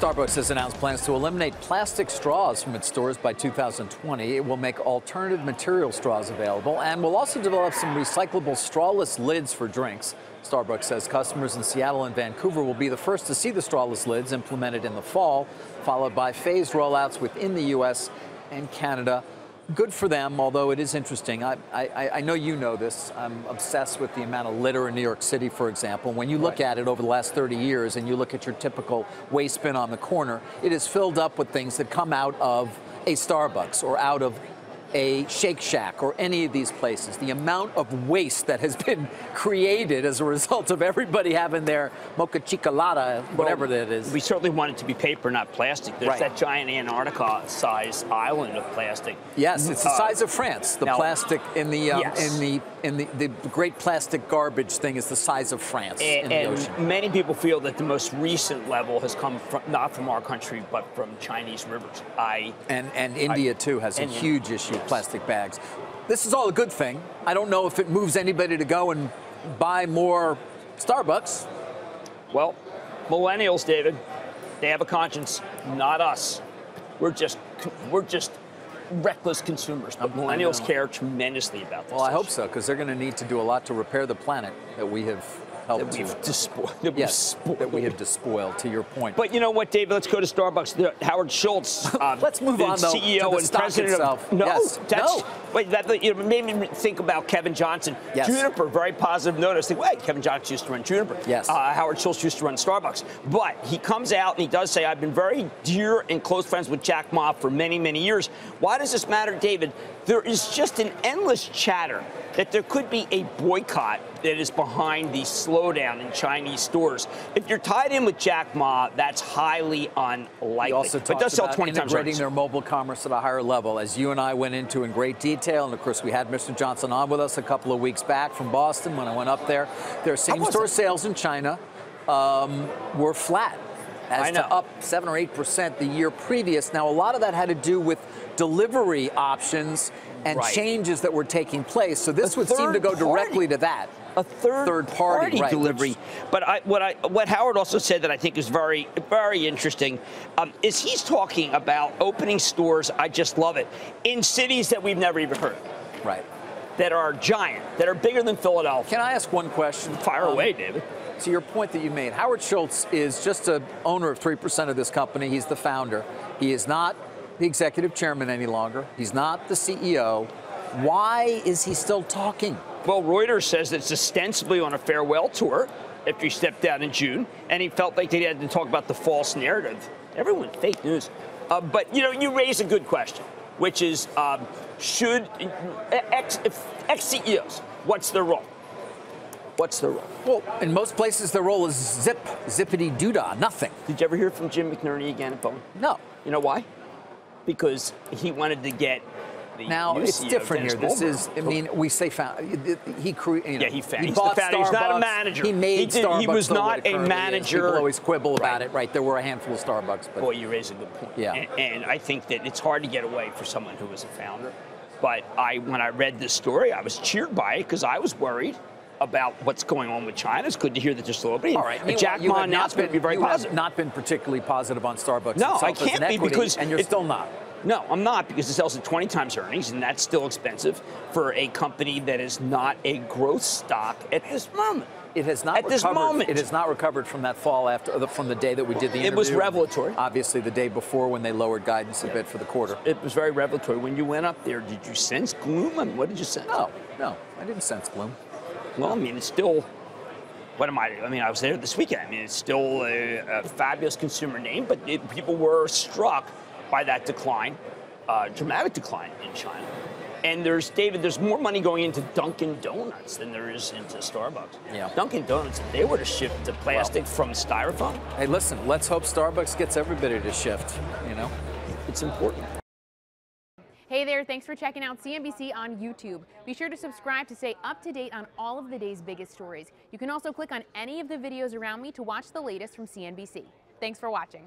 Starbucks has announced plans to eliminate plastic straws from its stores by 2020. It will make alternative material straws available and will also develop some recyclable strawless lids for drinks. Starbucks says customers in Seattle and Vancouver will be the first to see the strawless lids implemented in the fall, followed by phased rollouts within the U.S. and Canada. Good for them, although it is interesting. I know you know this. I'm obsessed with the amount of litter in New York City, for example. When you look at it over the last 30 years and you look at your typical waste bin on the corner, it is filled up with things that come out of a Starbucks or out of a Shake Shack or any of these places. The amount of waste that has been created as a result of everybody having their mocha chocolata, whatever that is. We certainly want it to be paper, not plastic. There's that giant Antarctica-sized island of plastic. Yes, it's the size of France. The plastic in the the great plastic garbage thing is the size of France in the ocean. Many people feel that the most recent level has come from not from our country, but from Chinese rivers. And India too has a huge issue. Plastic bags. This is all a good thing. I don't know if it moves anybody to go and buy more Starbucks. Well, millennials, David, they have a conscience, not us. We're just reckless consumers, but millennials care tremendously about this. Well, I hope so, because they're going to need to do a lot to repair the planet that we have helped that we have despoiled, to your point. But you know what, David? Let's go to Starbucks. Howard Schultz, let's move on, though, CEO and president itself. Wait, that made me think about Kevin Johnson. Juniper, very positive note. I was thinking, wait, Kevin Johnson used to run Juniper. Howard Schultz used to run Starbucks. But he comes out and he does say, I've been very dear and close friends with Jack Ma for many, many years. Why does this matter, David? There is just an endless chatter that there could be a boycott that is behind the slowdown in Chinese stores. If you're tied in with Jack Ma, that's highly unlikely. He also but it does sell 20 times integrating their mobile commerce at a higher level, as you and I went into in great detail. And of course, we had Mr. Johnson on with us a couple of weeks back from Boston when I went up there. Their same-store sales in China were flat, as to up 7 or 8% the year previous. Now, a lot of that had to do with delivery options and changes that were taking place. So this would seem to go directly to that. A third party delivery. But what Howard also said that I think is very, very interesting is he's talking about opening stores, I just love it, in cities that we've never even heard of. Right. That are giant, that are bigger than Philadelphia. Can I ask one question? Fire away, David. To your point that you made, Howard Schultz is just an owner of 3% of this company. He's the founder. He is not the executive chairman any longer. He's not the CEO. Why is he still talking? Well, Reuters says it's ostensibly on a farewell tour after he stepped down in June, and he felt like they had to talk about the false narrative. Everyone, fake news. But, you know, you raise a good question, which is, should ex-CEOs, what's their role? What's their role? Well, in most places, their role is zippity-doo-dah, nothing. Did you ever hear from Jim McNerney again at Boeing? No. You know why? Because he wanted to get the now it's different here. This is, I mean, we say found. He created. He found. He bought Starbucks. He's not a manager. He made Starbucks. He was not a manager. People always quibble about it, right? There were a handful of Starbucks. But boy, you raise a good point. Yeah. And I think that it's hard to get away for someone who was a founder. But when I read this story, I was cheered by it because I was worried about what's going on with China. It's good to hear that they're still opening. All right. Jack Ma announcement would be very positive. You have not been particularly positive on Starbucks. No, I can't be because and you're still not. No, I'm not, because it sells at 20 times earnings, and that's still expensive for a company that is not a growth stock at this moment. It has not recovered. It has not recovered from that fall from the day that we did the interview. It was revelatory. Obviously, the day before when they lowered guidance a bit for the quarter. It was very revelatory. When you went up there, did you sense gloom? I mean, what did you sense? No, I didn't sense gloom. Well, I mean, it's still. I mean, I was there this weekend. I mean, it's still a fabulous consumer name, but people were struck by that decline, dramatic decline in China. And there's more money going into Dunkin' Donuts than there is into Starbucks. Yeah. Dunkin' Donuts, if they were to shift to plastic from styrofoam. Hey, listen, let's hope Starbucks gets everybody to shift, you know? It's important. Hey there, thanks for checking out CNBC on YouTube. Be sure to subscribe to stay up to date on all of the day's biggest stories. You can also click on any of the videos around me to watch the latest from CNBC. Thanks for watching.